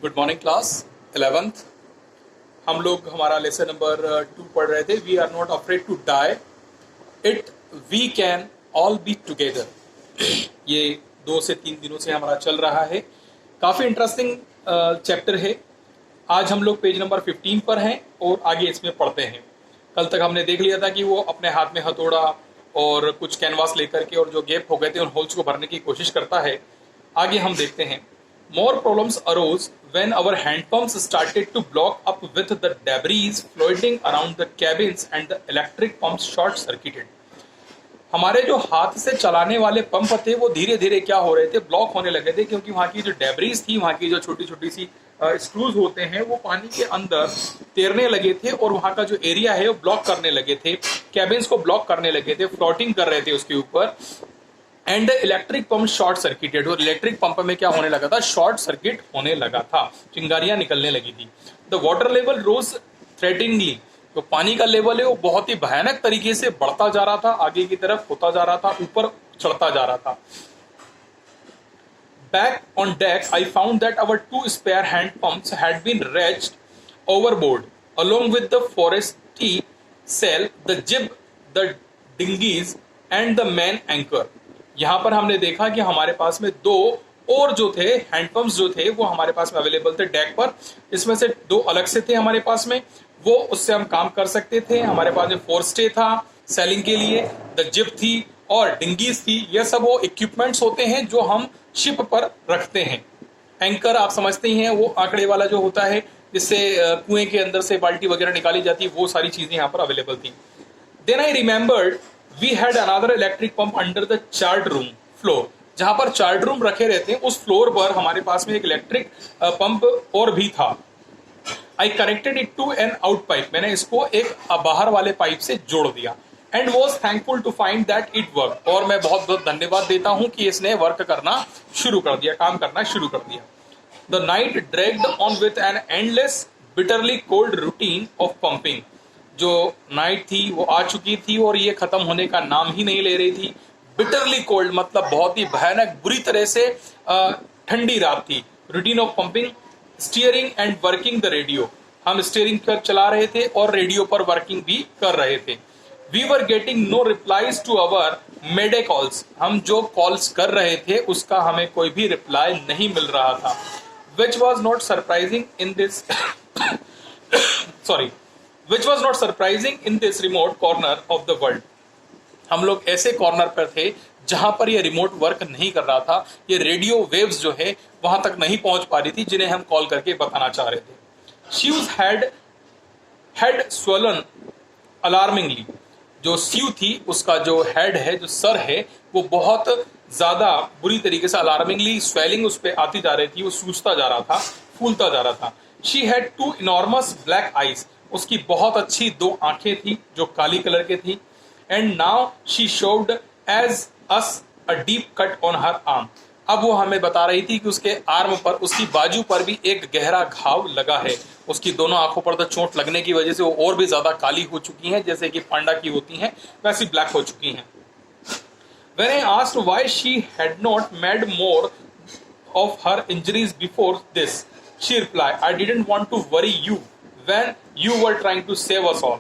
Good morning class 11th। हम लोग हमारा लेसन नंबर 2 पढ़ रहे थे। We are not afraid to die, it we can all be together. ये 2 से 3 दिनों से हमारा चल रहा है। काफ़ी इंटरेस्टिंग चैप्टर है। आज हम लोग पेज नंबर 15 पर हैं और आगे इसमें पढ़ते हैं। कल तक हमने देख लिया था कि वो अपने हाथ में हथौड़ा और कुछ कैनवास लेकर के और जो गैप हो गए थे उन होल्स को भरने की कोशिश करता है। आगे हम देखते हैं। More problems arose when our hand pumps started to block up with the debris floating around the cabins and the electric pumps short circuited. हमारे जो हाथ से चलाने वाले पंप थे वो धीरे धीरे क्या हो रहे थे, ब्लॉक होने लगे थे, क्योंकि वहाँ की जो डेब्रीज थी, वहाँ की जो छोटी छोटी सी स्क्रूज होते हैं वो पानी के अंदर तैरने लगे थे और वहाँ का जो एरिया है वो ब्लॉक करने लगे थे, कैबिन्स को ब्लॉक करने लगे थे, फ्लोटिंग कर रहे थे उसके ऊपर। And electric pump short circuited, और इलेक्ट्रिक पंप में क्या होने लगा था, शॉर्ट सर्किट होने लगा था, चिंगारियां निकलने लगी थी। द वाटर लेवल रोज थ्रेटनिंगली, तो पानी का लेवल है वो बहुत ही भयानक तरीके से बढ़ता जा रहा था, आगे की तरफ होता जा रहा था, ऊपर चढ़ता जा रहा था। Back on deck I found that our 2 spare hand pumps had been wrenched overboard along with the forestry sail, the jib, the dinghies and the main anchor. यहाँ पर हमने देखा कि हमारे पास में 2 और जो थे हैंडपम्प्स जो थे वो हमारे पास में अवेलेबल थे डेक पर। इसमें से 2 अलग से थे हमारे पास में, वो उससे हम काम कर सकते थे। हमारे पास में फोरस्टे था सेलिंग के लिए, द जिप थी और डिंगीज थी। ये सब वो इक्विपमेंट्स होते हैं जो हम शिप पर रखते हैं। एंकर आप समझते ही हैं, वो आंकड़े वाला जो होता है जिससे कुएं के अंदर से बाल्टी वगैरह निकाली जाती है, वो सारी चीजें यहाँ पर अवेलेबल थी। Then I remembered we had another electric pump under the chart room floor. जहां पर चार्ट रूम रखे रहते हैं उस फ्लोर पर हमारे पास में एक इलेक्ट्रिक पंप और भी था। I connected it to an out pipe, मैंने इसको एक बाहर वाले पाइप से जोड़ दिया। And was thankful to find that it work, और मैं बहुत बहुत धन्यवाद देता हूं कि इसने वर्क करना शुरू कर दिया, काम करना शुरू कर दिया। The night dragged on with an endless bitterly cold routine of pumping. जो नाइट थी वो आ चुकी थी और ये खत्म होने का नाम ही नहीं ले रही थी। बिटरली कोल्ड मतलब बहुत ही भयानक बुरी तरह से ठंडी रात थी। Routine of pumping, steering and working the radio, हम स्टीयरिंग पर चला रहे थे और रेडियो पर वर्किंग भी कर रहे थे। We were getting no replies to our Mayday calls, हम जो कॉल्स कर रहे थे उसका हमें कोई भी रिप्लाई नहीं मिल रहा था। Which was not surprising in this which was not surprising in this remote corner of the world. हम लोग ऐसे कॉर्नर पर थे जहां पर ये रिमोट वर्क नहीं कर रहा था, ये रेडियो वेव्स जो है वहां तक नहीं पहुंच पा रही थी जिन्हें हम कॉल करके बताना चाह रहे थे। Shoes had swollen alarmingly, जो स्यू थी उसका जो हेड है, जो सर है, वो बहुत ज्यादा बुरी तरीके से अलार्मिंगली स्वेलिंग उस पर आती जा रही थी, वो सूजता जा रहा था, फूलता जा रहा था। She had 2 enormous black eyes, उसकी बहुत अच्छी 2 आंखें थी जो काली कलर के थी। And now she showed as us a deep cut on her arm, अब वो हमें बता रही थी कि उसके आर्म पर, उसकी बाजू पर भी एक गहरा घाव लगा है। उसकी दोनों आंखों पर तो चोट लगने की वजह से वो और भी ज्यादा काली हो चुकी हैं, जैसे कि पांडा की होती हैं वैसी ब्लैक हो चुकी हैं। When I asked why she had not made more of her injuries before this, she replied, I didn't want to worry you when you were trying to save us all.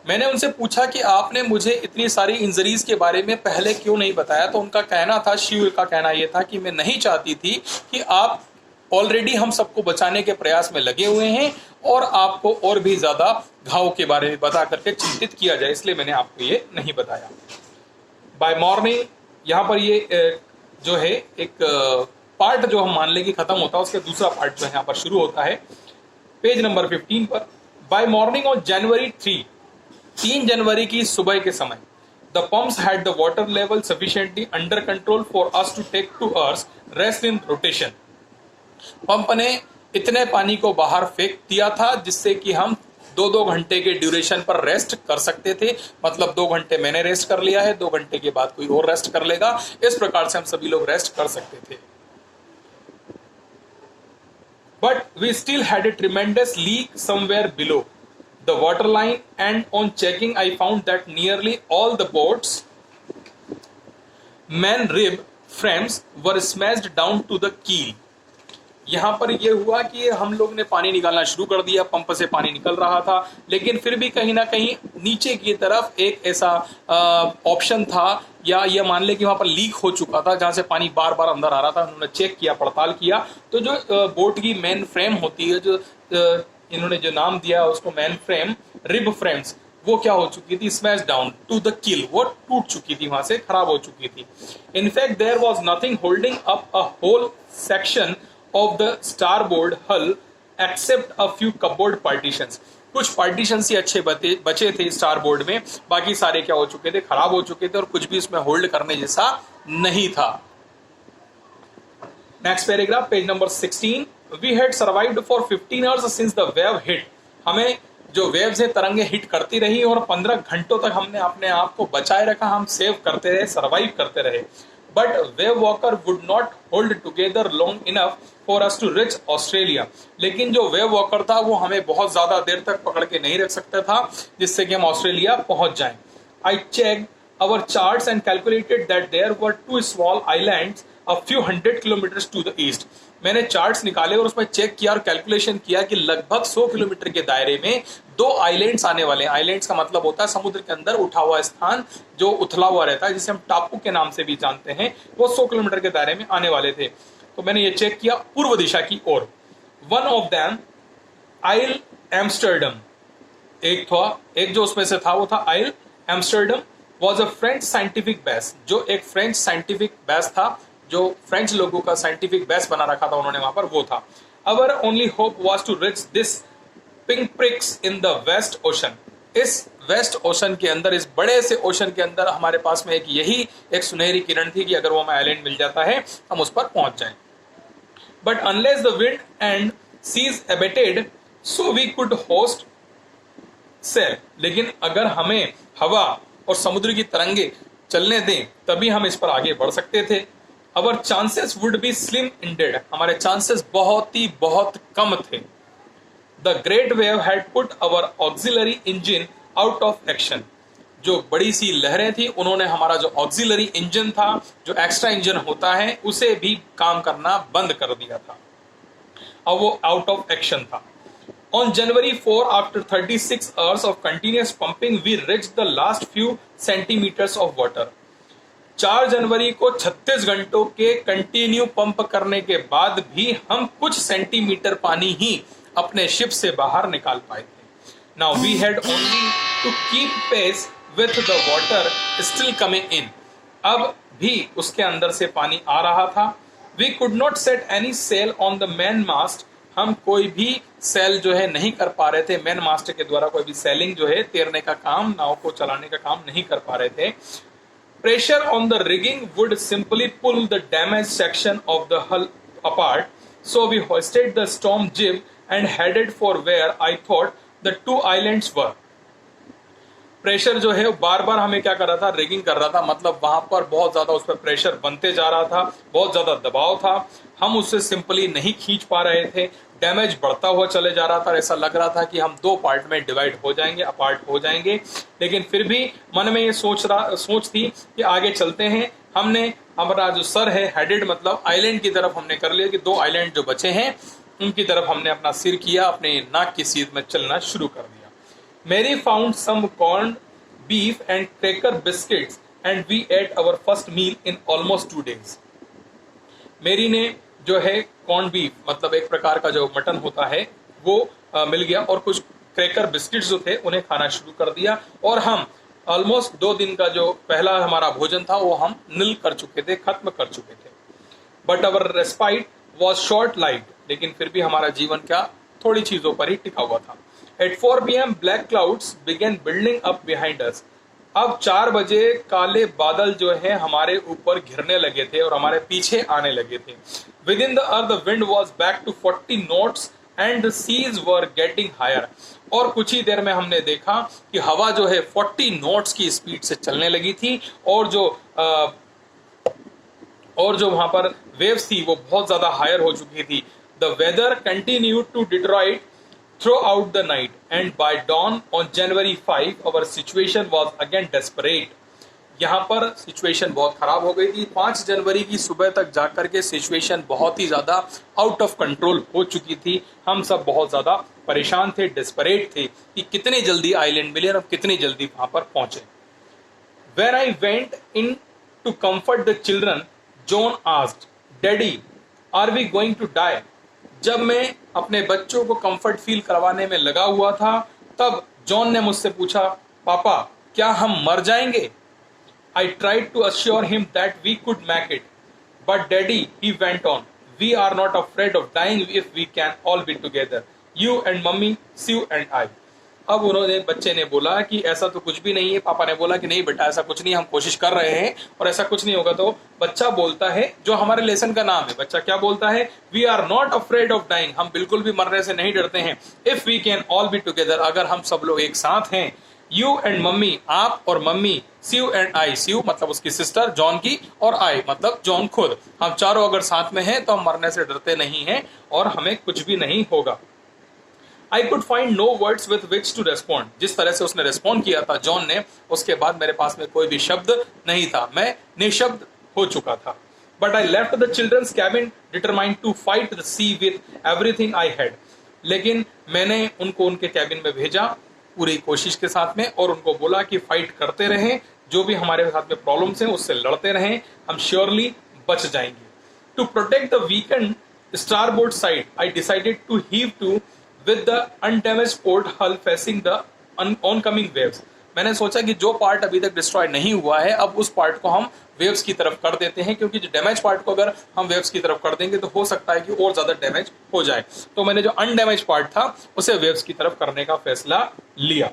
मैंने उनसे पूछा कि आपने मुझे इतनी सारी इंजरीज के बारे में पहले क्यों नहीं बताया, तो उनका कहना था, शिव का कहना यह था कि मैं नहीं चाहती थी कि आप ऑलरेडी हम सबको बचाने के प्रयास में लगे हुए हैं और आपको और भी ज्यादा घाव के बारे में बता करके चिंतित किया जाए, इसलिए मैंने आपको ये नहीं बताया। बाय मॉर्निंग, यहाँ पर ये जो है एक पार्ट जो हम मान लें कि खत्म होता है, उसका दूसरा पार्ट जो है यहाँ पर शुरू होता है पेज नंबर 15 पर। बाय मॉर्निंग ऑन जनवरी 3 जनवरी की सुबह के समय, the pumps had the water level sufficiently under control for us to take two hours rest in rotation. Pump ने इतने पानी को बाहर फेंक दिया था जिससे कि हम 2-2 घंटे के ड्यूरेशन पर रेस्ट कर सकते थे। मतलब 2 घंटे मैंने रेस्ट कर लिया है, 2 घंटे के बाद कोई और रेस्ट कर लेगा, इस प्रकार से हम सभी लोग रेस्ट कर सकते थे। But we still had a tremendous leak somewhere below the waterline, and on checking I found that nearly all the boats' main rib frames were smashed down to the keel. यहाँ पर ये हुआ कि हम लोग ने पानी निकालना शुरू कर दिया, पंप से पानी निकल रहा था, लेकिन फिर भी कहीं ना कहीं नीचे की तरफ एक ऐसा ऑप्शन था, या ये मान ले कि वहां पर लीक हो चुका था, जहां से पानी बार बार अंदर आ रहा था। उन्होंने चेक किया, पड़ताल किया, तो जो बोट की मेन फ्रेम होती है, जो इन्होंने जो नाम दिया उसको मेन फ्रेम, रिब फ्रेम्स, वो क्या हो चुकी थी, smash down to the kill, वो टूट चुकी थी, वहां से खराब हो चुकी थी। In fact there was nothing holding up a whole section of the starboard hull except a few cupboard partitions. कुछ पार्टीशंस ही अच्छे बचे थे स्टारबोर्ड में, बाकी सारे क्या हो चुके थे, खराब हो चुके थे, और कुछ भी उसमें होल्ड करने जैसा नहीं था। Next paragraph, page number 16। We had survived for 15 hours since the wave hit. हमें जो वेव्स है, तरंगे हिट करती रही, और 15 घंटों तक हमने अपने आप को बचाए रखा, हम सेव करते रहे, सर्वाइव करते रहे। But wave walker would not hold together long enough for us to reach Australia. लेकिन जो वेव वॉकर था वो हमें बहुत ज्यादा देर तक पकड़ के नहीं रख सकता था, जिससे कि हम ऑस्ट्रेलिया पहुंच जाएं। I check our charts and calculated that there were two small islands a few hundred kilometers to the east. मैंने चार्ट्स निकाले और उसमें चेक किया और कैलकुलेशन किया कि लगभग 100 किलोमीटर के दायरे में दो आइलैंड्स आने वाले हैं। आइलैंड्स का मतलब होता है समुद्र के अंदर उठा हुआ स्थान, जो उथला हुआ रहता है, जिसे हम टापू के नाम से भी जानते हैं। वो 100 किलोमीटर के दायरे में आने वाले थे। तो मैंने ये चेक किया पूर्व दिशा की ओर। One of them Ile Amsterdam, एक जो उसमें से था वो था Ile Amsterdam, was a French scientific base, जो एक फ्रेंच साइंटिफिक बेस था, जो फ्रेंच लोगों का साइंटिफिक बेस बना रखा था उन्होंने वहां पर, वो था। Our only hope was to reach this pinpricks in the West Ocean. इस वेस्ट ओशन के अंदर, इस बड़े से ओशन के अंदर हमारे पास में एक सुनहरी किरण थी कि अगर वो हमें आइलैंड मिल जाता है हम उस पर पहुंच जाएं। But unless the wind and seas abated, so we could host sail. लेकिन अगर हमें हवा और समुद्र की तरंगे चलने दें तभी हम इस पर आगे बढ़ सकते थे। Our chances would be slim indeed, हमारे चांसेस बहुत कम थे। The great wave had put our auxiliary engine out of action, जो बड़ी सी लहरें थी उन्होंने हमारा जो ऑक्सिलरी इंजन था, जो एक्स्ट्रा इंजन होता है, उसे भी काम करना बंद कर दिया था। अब वो आउट ऑफ एक्शन था। On January 4, after 36 hours of continuous pumping, we reached the last few centimeters of water. 4 जनवरी को 36 घंटों के कंटिन्यू पंप करने के बाद भी हम कुछ सेंटीमीटर पानी ही अपने शिप से बाहर निकाल पाए थे। Now we had only to keep pace with the water still coming in. अब भी उसके अंदर से पानी आ रहा था। We could not set any sail on the main mast. हम कोई भी सेल जो है नहीं कर पा रहे थे, मेन मास्ट के द्वारा कोई भी सेलिंग जो है, तैरने का काम, नाव को चलाने का काम नहीं कर पा रहे थे। Pressure on the rigging would simply pull the damaged section of the hull apart, so we hoisted the storm jib and headed for where I thought the two islands were. Pressure जो है बार बार हमें क्या कर रहा था, rigging कर रहा था, मतलब वहां पर बहुत ज्यादा उस पर प्रेशर बनते जा रहा था, बहुत ज्यादा दबाव था, हम उससे सिंपली नहीं खींच पा रहे थे, डैमेज बढ़ता हुआ चले जा रहा था। ऐसा लग रहा था कि हम दो पार्ट में डिवाइड हो जाएंगे, अपार्ट हो जाएंगे। लेकिन फिर भी मन में ये सोच थी कि आगे चलते हैं। हमने हमारा जो सर है, हेडेड मतलब आइलैंड की तरफ हमने कर लिया कि दो आइलैंड जो बचे हैं उनकी तरफ हमने अपना सिर किया, अपने नाक की सीध में चलना शुरू कर दिया। Mary found some corned beef and cracker biscuits and we ate our first meal in almost 2 days. मेरी ने जो है कॉर्न बीफ मतलब एक प्रकार का जो मटन होता है वो मिल गया, और कुछ क्रैकर बिस्किट्स जो थे उन्हें खाना शुरू कर दिया, और हम ऑलमोस्ट 2 दिन का जो पहला हमारा भोजन था वो हम निल कर चुके थे, खत्म कर चुके थे। But our respite was short lived, लेकिन फिर भी हमारा जीवन क्या थोड़ी चीजों पर ही टिका हुआ था। At 4 p.m. black clouds began building up behind us. अब 4 बजे काले बादल जो है हमारे ऊपर घिरने लगे थे और हमारे पीछे आने लगे थे। Within the earth the wind was back to 40 knots and the seas were getting higher. और कुछ ही देर में हमने देखा कि हवा जो है 40 नॉट्स की स्पीड से चलने लगी थी, और जो वहां पर वेव्स थी वो बहुत ज्यादा हायर हो चुकी थी। The weather continued to deteriorate throughout the night and by dawn on January 5 our situation was again desperate. यहाँ पर सिचुएशन बहुत खराब हो गई थी। 5 जनवरी की सुबह तक जाकर के सिचुएशन बहुत ही ज़्यादा आउट ऑफ कंट्रोल हो चुकी थी। हम सब बहुत ज़्यादा परेशान थे, डेस्परेट थे कि कितने जल्दी आइलैंड मिले और कितनी जल्दी वहाँ पर पहुँचे। When I went in to comfort the children, John asked, "Daddy, are we going to die?" जब मैं अपने बच्चों को कंफर्ट फील करवाने में लगा हुआ था, तब जॉन ने मुझसे पूछा, पापा क्या हम मर जाएंगे? I tried to assure him that we could make it. But Daddy, he went on, we are not afraid of dying if we can all be together. You and Mummy, Sue and I. अब उन्होंने बच्चे ने बोला कि ऐसा तो कुछ भी नहीं है। पापा ने बोला कि नहीं बेटा, ऐसा कुछ नहीं, हम कोशिश कर रहे हैं और ऐसा कुछ नहीं होगा। तो बच्चा बोलता है, जो हमारे लेसन का नाम है, बच्चा क्या बोलता है? We are not afraid of dying, हम बिल्कुल भी मरने से नहीं डरते हैं। If we can all be together, अगर हम सब लोग एक साथ हैं। यू एंड मम्मी, आप और मम्मी। स्यू एंड आई, स्यू मतलब उसकी सिस्टर जॉन की, और आई मतलब जॉन खुद। हम चारों अगर साथ में हैं तो हम मरने से डरते नहीं हैं और हमें कुछ भी नहीं होगा। I could find no words with which to respond. जिस तरह से उसने रिस्पॉन्ड किया था जॉन ने, उसके बाद मेरे पास में कोई भी शब्द नहीं था, मैं निशब्द हो चुका था। But I left the children's cabin determined to fight the sea with everything I had. लेकिन मैंने उनको उनके कैबिन में भेजा पूरी कोशिश के साथ में और उनको बोला कि फाइट करते रहें, जो भी हमारे साथ में प्रॉब्लम्स हैं उससे लड़ते रहें, हम श्योरली बच जाएंगे। To protect the weakened starboard side, I decided to heave to with the undamaged port hull facing the oncoming waves. मैंने सोचा कि जो पार्ट अभी तक डिस्ट्रॉय नहीं हुआ है, अब उस पार्ट को हम वेव्स की तरफ कर देते हैं, क्योंकि जो डैमेज पार्ट को अगर हम वेव्स की तरफ कर देंगे तो हो सकता है कि और ज्यादा डैमेज हो जाए। तो मैंने जो अनडैमेज पार्ट था उसे वेव्स की तरफ करने का फैसला लिया।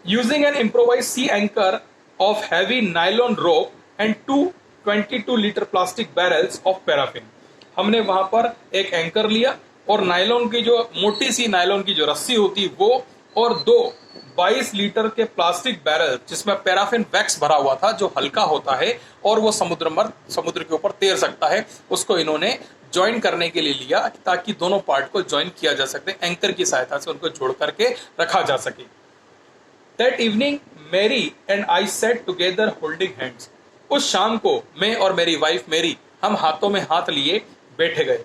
Using an improvised sea anchor of heavy nylon rope and 2 22-liter plastic barrels of paraffin, हमने वहां पर एक एंकर लिया और नायलॉन की जो मोटी सी नायलॉन की जो रस्सी होती वो, और 2 22 लीटर के प्लास्टिक बैरल जिसमें पैराफिन वैक्स भरा हुआ था, जो हल्का होता है और वो समुद्र के ऊपर तैर सकता है, उसको इन्होंने ज्वाइन करने के लिए लिया ताकि दोनों पार्ट को ज्वाइन किया जा सके, एंकर की सहायता से उनको जोड़ करके रखा जा सके। That evening, Mary and I sat together holding hands. उस शाम को मैं और मेरी वाइफ मेरी, हम हाथों में हाथ लिए बैठे गए।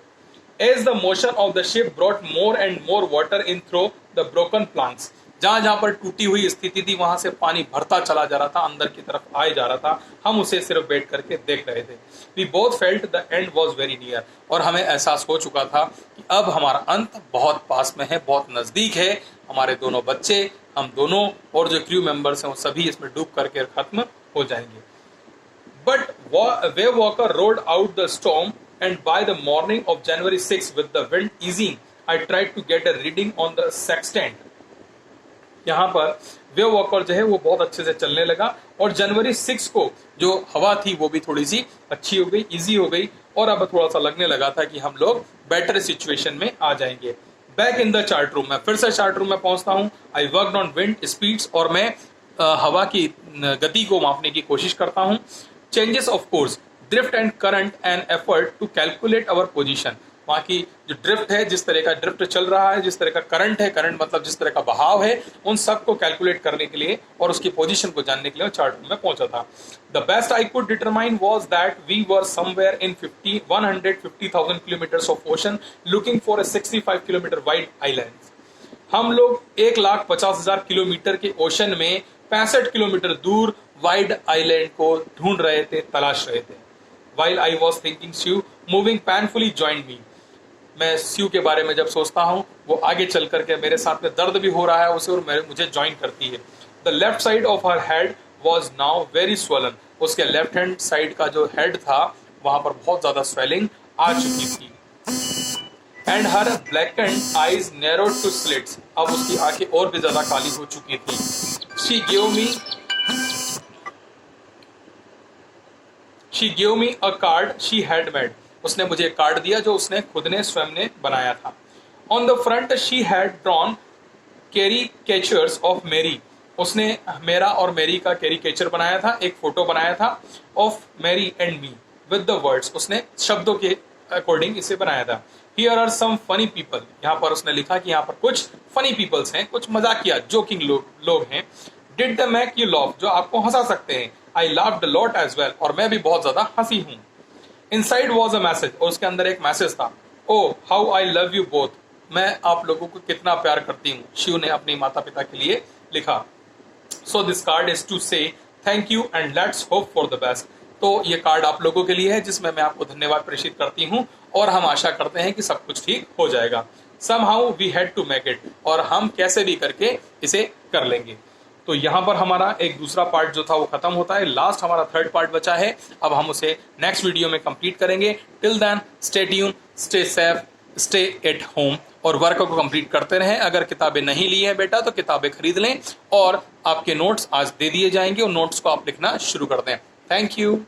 As the motion of the ship brought more and more water in through the broken planks, जहां जहां पर टूटी हुई स्थिति थी वहां से पानी भरता चला जा रहा था, अंदर की तरफ आए जा रहा था, हम उसे सिर्फ बैठ करके देख रहे थे। We both felt the end was very near, और हमें एहसास हो चुका था कि अब हमारा अंत बहुत पास में है, बहुत नजदीक है। हमारे दोनों बच्चे, हम दोनों और जो क्रू मेंबर्स हैं वो सभी इसमें डूब करके खत्म हो जाएंगे। But wave walker rode out the storm, and by the morning of January 6, with the wind easing, I tried to get a reading on the sextant. यहाँ पर वेव वॉकर जो है वो बहुत अच्छे से चलने लगा और जनवरी 6 को जो हवा थी वो भी थोड़ी सी अच्छी हो गई, इजी हो गई, और अब थोड़ा सा लगने लगा था कि हम लोग बेटर सिचुएशन में आ जाएंगे। Back in the chart room, मैं फिर से चार्ट रूम में पहुंचता हूँ। I worked on wind speeds, और मैं हवा की गति को मापने की कोशिश करता हूँ। Changes of course, drift and current and effort to calculate our position, वहाँ की जो ड्रिफ्ट है, जिस तरह का ड्रिफ्ट चल रहा है, जिस तरह का करंट है, करंट मतलब जिस तरह का बहाव है, उन सब को कैलकुलेट करने के लिए और उसकी पोजीशन को जानने के लिए चार्ट रूम में पहुंचा था। The best I could determine was that we were somewhere in 150,000 kilometres of ocean looking for a 65 kilometre wide island. हम लोग 1,50,000 किलोमीटर के ओशन में 65 किलोमीटर दूर वाइड आइलैंड को ढूंढ रहे थे, तलाश रहे थे। While I was thinking, Sue, moving painfully joined me. मैं स्यू के बारे में जब सोचता हूँ, वो आगे चल करके मेरे साथ में दर्द भी हो रहा है उसे, और मुझे ज्वाइन करती है। The left side of her head was now very swollen, उसके लेफ्ट हैंड साइड का जो हेड था वहां पर बहुत ज्यादा स्वेलिंग आ चुकी थी। And her blackened eyes narrowed to slits, अब उसकी आंखें और भी ज्यादा काली हो चुकी थी। She gave me a card she had made. उसने मुझे एक कार्ड दिया जो उसने खुद ने स्वयं ने बनाया था। On the front she had drawn caricatures of Mary. उसने मेरा और मेरी का कैरिकेचर बनाया था, एक फोटो बनाया था of Mary and me with the words, उसने शब्दों के अकॉर्डिंग इसे बनाया था। Here are some funny people. यहाँ पर उसने लिखा कि यहाँ पर कुछ funny peoples हैं, कुछ मजाकिया जोकिंग लोग हैं। Did the make you laugh, जो आपको हंसा सकते हैं। I laughed a lot as well, और मैं भी बहुत ज्यादा हंसी हूं। इनसाइड वॉज अ मैसेज, और उसके अंदर एक मैसेज था। Oh how I love you both, मैं आप लोगों को कितना प्यार करती हूँ, शिव ने अपने माता पिता के लिए लिखा। So this card is to say thank you and let's hope for the best. तो ये कार्ड आप लोगों के लिए है जिसमें मैं आपको धन्यवाद प्रेषित करती हूँ, और हम आशा करते हैं कि सब कुछ ठीक हो जाएगा। Somehow we had to make it, और हम कैसे भी करके इसे कर लेंगे। तो यहाँ पर हमारा एक दूसरा पार्ट जो था वो खत्म होता है। लास्ट हमारा थर्ड पार्ट बचा है, अब हम उसे नेक्स्ट वीडियो में कंप्लीट करेंगे। Till then stay tuned, stay safe, stay at home, और वर्क को कंप्लीट करते रहें। अगर किताबें नहीं ली हैं बेटा तो किताबें खरीद लें, और आपके नोट्स आज दे दिए जाएंगे, और नोट्स को आप लिखना शुरू कर दें। Thank you.